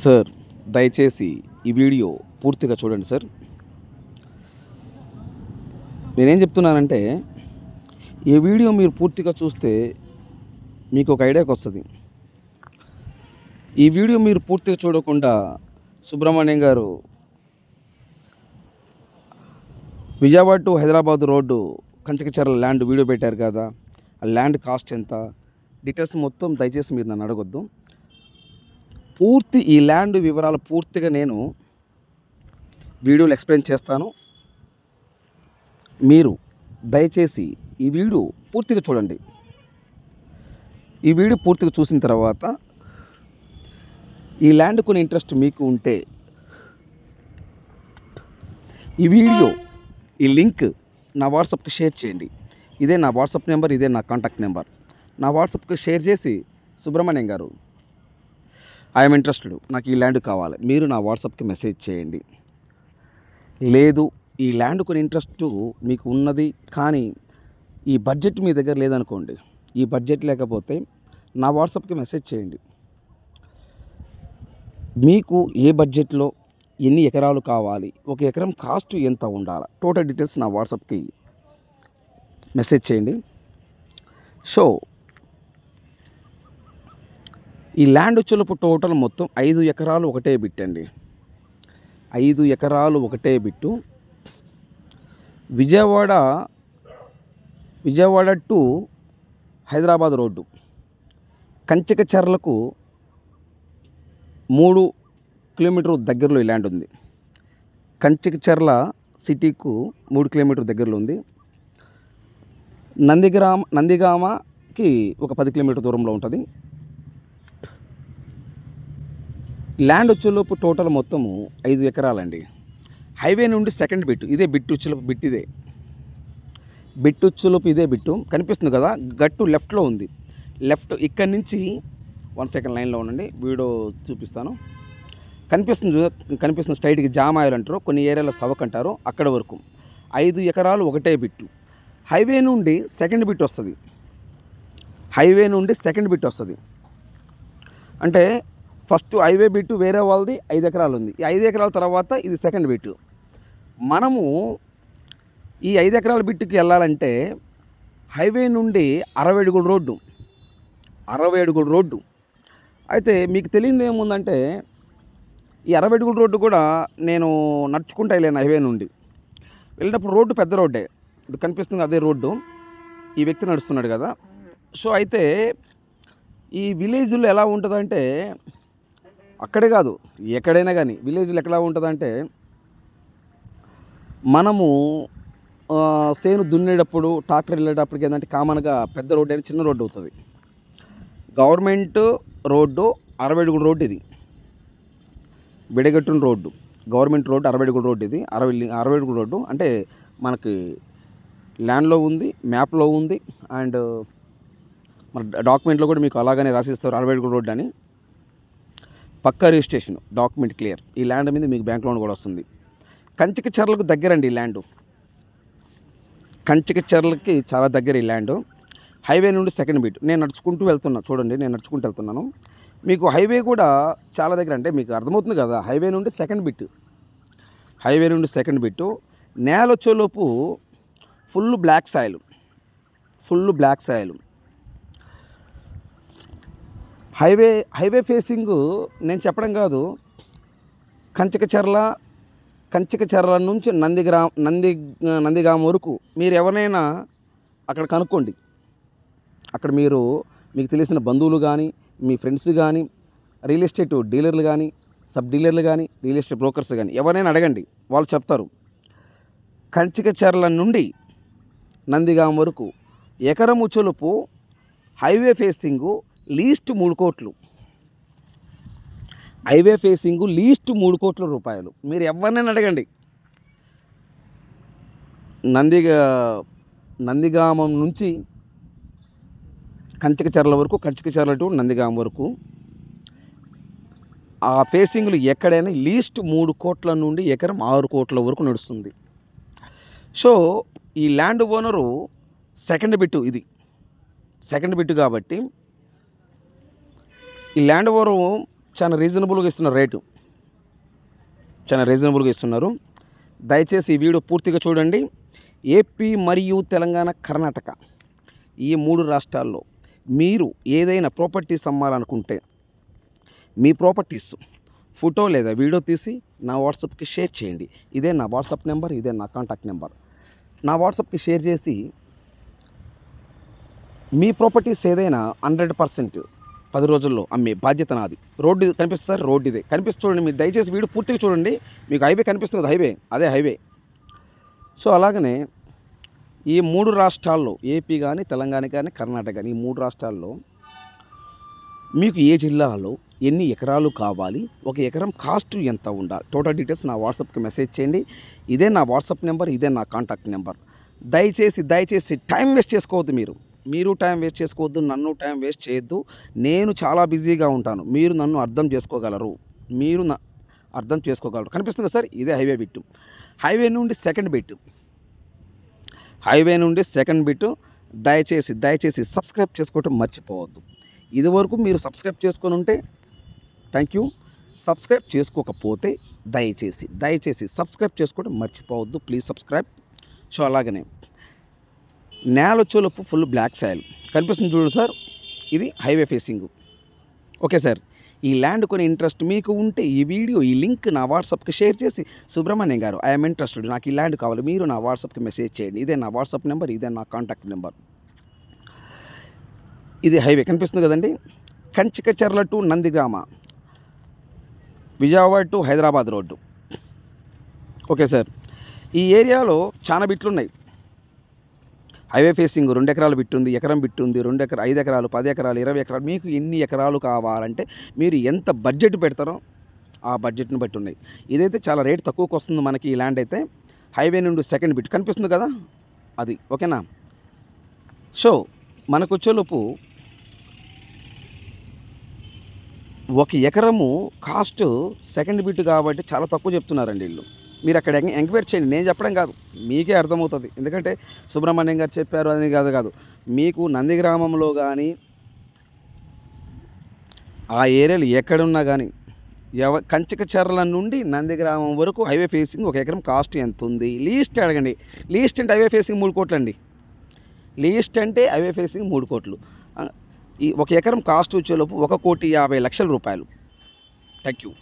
Sir, దయచేసి ఈ video పూర్తిగా చూడండి సార్. నేనేం చెప్తున్నానంటే, ఈ వీడియో మీరు పూర్తిగా చూస్తే మీకు ఒక ఐడియాకొస్తది. ఈ వీడియో మీరు పూర్తిగా చూడకుండా సుబ్రహ్మణ్యం గారు Vijayawada to Hyderabad road Kanchikacherla land video పెట్టారు కదా! ఆ ల్యాండ్ కాస్ట్ ఎంత? డీటెయిల్స్ మొత్తం దయచేసి మీరు నన్ను అడగొద్దు. ఈ ల్యాండ్ వివరాలు పూర్తిగా నేను వీడియోలో ఎక్స్‌ప్లెయిన్ చేస్తాను. మీరు దయచేసి ఈ వీడియో పూర్తిగా చూడండి. ఈ వీడియో పూర్తిగా చూసిన తర్వాత ఈ ల్యాండ్ కొనే ఇంట్రెస్ట్ మీకు ఉంటే ఈ వీడియో ఈ లింక్ నా వాట్సాప్‌కి షేర్ చేయండి. ఇదే నా వాట్సాప్ నెంబర్, ఇదే నా కాంటాక్ట్ నెంబర్. నా వాట్సాప్‌కి షేర్ చేసి, సుబ్రహ్మణ్యం గారు, ఐఎమ్ ఇంట్రెస్టెడ్, నాకు ఈ ల్యాండ్ కావాలి, మీరు నా వాట్సాప్‌కి మెసేజ్ చేయండి. లేదు, ఈ ల్యాండ్ కొని ఇంట్రెస్ట్ మీకు ఉన్నది కానీ ఈ బడ్జెట్ మీ దగ్గర లేదనుకోండి, ఈ బడ్జెట్ లేకపోతే నా వాట్సాప్‌కి మెసేజ్ చేయండి. మీకు ఏ బడ్జెట్లో ఎన్ని ఎకరాలు కావాలి, ఒక ఎకరం కాస్ట్ ఎంత ఉండాలి, టోటల్ డీటెయిల్స్ నా వాట్సాప్‌కి మెసేజ్ చేయండి. సో ఈ ల్యాండ్ వచ్చేలోపు టోటల్ మొత్తం 5 ఎకరాలు ఒకటే బిట్ అండి. 5 ఎకరాలు ఒకటే bit. Vijayawada to Hyderabad road కంచకచర్లకు 3 కిలోమీటర్ దగ్గరలో ఈ ల్యాండ్ ఉంది. కంచకచర్ల సిటీకు 3 కిలోమీటర్ దగ్గరలో ఉంది. నందిగామకి ఒక 10 కిలోమీటర్ దూరంలో ఉంటుంది. ల్యాండ్ వచ్చేలోపు టోటల్ మొత్తము 5 ఎకరాలండి. హైవే నుండి సెకండ్ బిట్టు, ఇదే బిట్టు వచ్చేలోపు ఇదే బిట్టు కనిపిస్తుంది కదా, గట్టు లెఫ్ట్లో ఉంది. లెఫ్ట్ ఇక్కడి నుంచి 1 సెకండ్ లైన్లో ఉండండి, వీడియో చూపిస్తాను. కనిపిస్తుంది స్ట్రైట్కి జామ్ ఆయిల్ అంటారు, కొన్ని ఏరియాలో సవక్ అంటారు, అక్కడ వరకు 5 ఎకరాలు ఒకటే బిట్టు. హైవే నుండి సెకండ్ బిట్ వస్తుంది. అంటే ఫస్ట్ హైవే బిట్టు వేరే వాళ్ళది 5 ఎకరాలు ఉంది. ఈ 5 ఎకరాల తర్వాత ఇది సెకండ్ బిట్టు. మనము ఈ 5 ఎకరాల బిట్టుకి వెళ్ళాలంటే హైవే నుండి 60 అడుగుల రోడ్డు. అయితే మీకు తెలియదు ఏముందంటే, ఈ 60 అడుగుల రోడ్డు కూడా నేను నడుచుకుంటూ వెళ్ళాను. హైవే నుండి వెళ్ళినప్పుడు రోడ్డు పెద్ద రోడ్డే, ఇది కనిపిస్తుంది అదే రోడ్డు, ఈ వ్యక్తి నడుస్తున్నాడు కదా. సో అయితే ఈ విలేజ్లో ఎలా ఉంటుందంటే, అక్కడే కాదు ఎక్కడైనా కానీ విలేజ్లో ఎట్లా ఉంటుందంటే, మనము సేను దున్నేటప్పుడు ట్రాక్టర్ వెళ్ళేటప్పటికి ఏంటంటే కామన్గా పెద్ద రోడ్డు అయినా చిన్న రోడ్డు అవుతుంది. గవర్నమెంట్ రోడ్డు 60 అడుగుల రోడ్డు, ఇది విడగట్టున రోడ్డు, గవర్నమెంట్ రోడ్డు 60 అడుగుల రోడ్డు, ఇది 60 అడుగుల రోడ్డు. అంటే మనకి ల్యాండ్లో ఉంది, మ్యాప్లో ఉంది, అండ్ మన డాక్యుమెంట్లో కూడా మీకు అలాగనే రాసిస్తారు 60 అడుగుల రోడ్డు అని. పక్కా రిజిస్ట్రేషన్, డాక్యుమెంట్ క్లియర్. ఈ ల్యాండ్ మీద మీకు బ్యాంక్ లోన్ కూడా వస్తుంది. కంచకచర్లకు దగ్గరండి ఈ ల్యాండు, కంచకచర్లకి చాలా దగ్గర ఈ ల్యాండు. హైవే నుండి సెకండ్ బిట్. నేను నడుచుకుంటూ వెళ్తున్నాను. మీకు హైవే కూడా చాలా దగ్గర, అంటే మీకు అర్థమవుతుంది కదా, హైవే నుండి సెకండ్ బిట్టు. నేల వచ్చేలోపు full black soil. Highway facing నేను చెప్పడం కాదు, కంచకచర్ల నుంచి నందిగామ వరకు మీరు ఎవరినైనా అక్కడ కనుక్కోండి. అక్కడ మీకు తెలిసిన బంధువులు కానీ, మీ ఫ్రెండ్స్ కానీ, రియల్ ఎస్టేట్ డీలర్లు కానీ, సబ్ డీలర్లు కానీ, రియల్ ఎస్టేట్ బ్రోకర్స్ కానీ ఎవరైనా అడగండి, వాళ్ళు చెప్తారు. కంచకచర్ల నుండి నందిగామ వరకు ఎకరం ఉచ్చులుపు హైవే ఫేసింగు లీస్ట్ 3 కోట్లు. హైవే ఫేసింగు లీస్ట్ 3 కోట్ల రూపాయలు. మీరు ఎవరినైనా అడగండి. నందిగామం నుంచి కంచకచర్ల వరకు, కంచకచర్ల టు నందిగామ వరకు ఆ ఫేసింగ్లు ఎక్కడైనా లీస్ట్ 3 కోట్ల నుండి ఎకరం 6 కోట్ల వరకు నడుస్తుంది. సో ఈ ల్యాండ్ ఓనరు సెకండ్ బిట్టు కాబట్టి ఈ ల్యాండ్ ఓనరు చాలా రీజనబుల్గా ఇస్తున్నారు రేటు, చాలా రీజనబుల్గా ఇస్తున్నారు. దయచేసి ఈ వీడియో పూర్తిగా చూడండి. ఏపీ మరియు తెలంగాణ, కర్ణాటక ఈ 3 రాష్ట్రాల్లో మీరు ఏదైనా ప్రాపర్టీస్ అమ్మాలనుకుంటే మీ ప్రాపర్టీస్ ఫోటో లేదా వీడియో తీసి నా వాట్సాప్కి షేర్ చేయండి. ఇదే నా వాట్సాప్ నెంబర్, ఇదే నా కాంటాక్ట్ నెంబర్. నా వాట్సాప్కి షేర్ చేసి మీ ప్రాపర్టీస్ ఏదైనా 100% 10 రోజుల్లో అమ్మే బాధ్యత నాది. రోడ్డు కనిపిస్తుంది సార్, రోడ్డు ఇదే కనిపిస్తుంది చూడండి. మీరు దయచేసి వీడియో పూర్తిగా చూడండి. మీకు హైవే కనిపిస్తుంది కదా, హైవే అదే హైవే. సో అలాగనే ఈ 3 రాష్ట్రాల్లో ఏపీ కానీ, తెలంగాణ కానీ, కర్ణాటక కానీ ఈ 3 రాష్ట్రాల్లో మీకు ఏ జిల్లాలో ఎన్ని ఎకరాలు కావాలి, ఒక ఎకరం కాస్ట్ ఎంత ఉండాలి, టోటల్ డీటెయిల్స్ నా వాట్సాప్కి మెసేజ్ చేయండి. ఇదే నా వాట్సాప్ నెంబర్, ఇదే నా కాంటాక్ట్ నెంబర్. దయచేసి టైం వేస్ట్ చేసుకోవద్దు. మీరు టైం వేస్ట్ చేసుకోవద్దు, నన్ను టైం వేస్ట్ చేయొద్దు. నేను చాలా బిజీగా ఉంటాను. మీరు నన్ను అర్థం చేసుకోగలరు, అర్థం చేసుకోగలరు. కనిపిస్తుంది సార్, ఇదే హైవే బిట్టు. హైవే నుండి సెకండ్ బిట్టు. దయచేసి సబ్స్క్రైబ్ చేసుకోవటం మర్చిపోవద్దు. ఇదివరకు మీరు సబ్స్క్రైబ్ చేసుకొని ఉంటే థ్యాంక్ యూ. సబ్స్క్రైబ్ చేసుకోకపోతే దయచేసి సబ్స్క్రైబ్ చేసుకోవడం మర్చిపోవద్దు. Please subscribe. సో అలాగనే నేలొచ్చేలోపు ఫుల్ బ్లాక్ సాయిల్ కనిపిస్తుంది చూడండి సార్, ఇది హైవే ఫేసింగ్. ఓకే సార్, ఈ ల్యాండ్ కొని ఇంట్రెస్ట్ మీకు ఉంటే ఈ వీడియో, ఈ లింక్ నా వాట్సాప్కి షేర్ చేసి, సుబ్రహ్మణ్యం గారు ఐఎమ్ ఇంట్రెస్టెడ్, నాకు ఈ ల్యాండ్ కావాలి, మీరు నా వాట్సాప్కి మెసేజ్ చేయండి. ఇదే నా వాట్సాప్ నెంబర్, ఇదే నా కాంటాక్ట్ నెంబర్. ఇది హైవే కనిపిస్తుంది కదండి, Kanchikacherla to Nandigama, Vijayawada to Hyderabad road. Okay sir, ఈ ఏరియాలో చాలా బిట్లు ఉన్నాయి. హైవే ఫేసింగ్ 2 ఎకరాల బిట్టు ఉంది, ఎకరం బిట్టు ఉంది, 2 ఎకరాలు, 5 ఎకరాలు, 10 ఎకరాలు, 20 ఎకరాలు. మీకు ఎన్ని ఎకరాలు కావాలంటే మీరు ఎంత బడ్జెట్ పెడతారో ఆ బడ్జెట్ని బట్టి ఉన్నాయి. ఇదైతే చాలా రేట్ తక్కువకి వస్తుంది మనకి. ఈ ల్యాండ్ అయితే హైవే నుండి సెకండ్ బిట్ కనిపిస్తుంది కదా, అది ఓకేనా. సో మనకు వచ్చేలోపు 1 ఎకరము కాస్ట్ సెకండ్ బిట్ కాబట్టి చాలా తక్కువ చెప్తున్నారండి వీళ్ళు. మీరు అక్కడ ఎంక్వైరీ చేయండి, నేను చెప్పడం కాదు, మీకే అర్థమవుతుంది. ఎందుకంటే సుబ్రహ్మణ్యం గారు చెప్పారు అని కాదు. మీకు నందిగ్రామంలో కానీ ఆ ఏరియాలు ఎక్కడున్నా కానీ కంచికచర్ల నుండి నందిగ్రామం వరకు హైవే ఫేసింగ్ 1 ఎకరం కాస్ట్ ఎంత ఉంది లీస్ట్ అడగండి. లీస్ట్ అంటే హైవే ఫేసింగ్ 3 కోట్లు అండి. లీస్ట్ అంటే హైవే ఫేసింగ్ 3 కోట్లు. ఈ 1 ఎకరం కాస్ట్ వచ్చేలోపు 1,50,00,000 రూపాయలు. Thank you.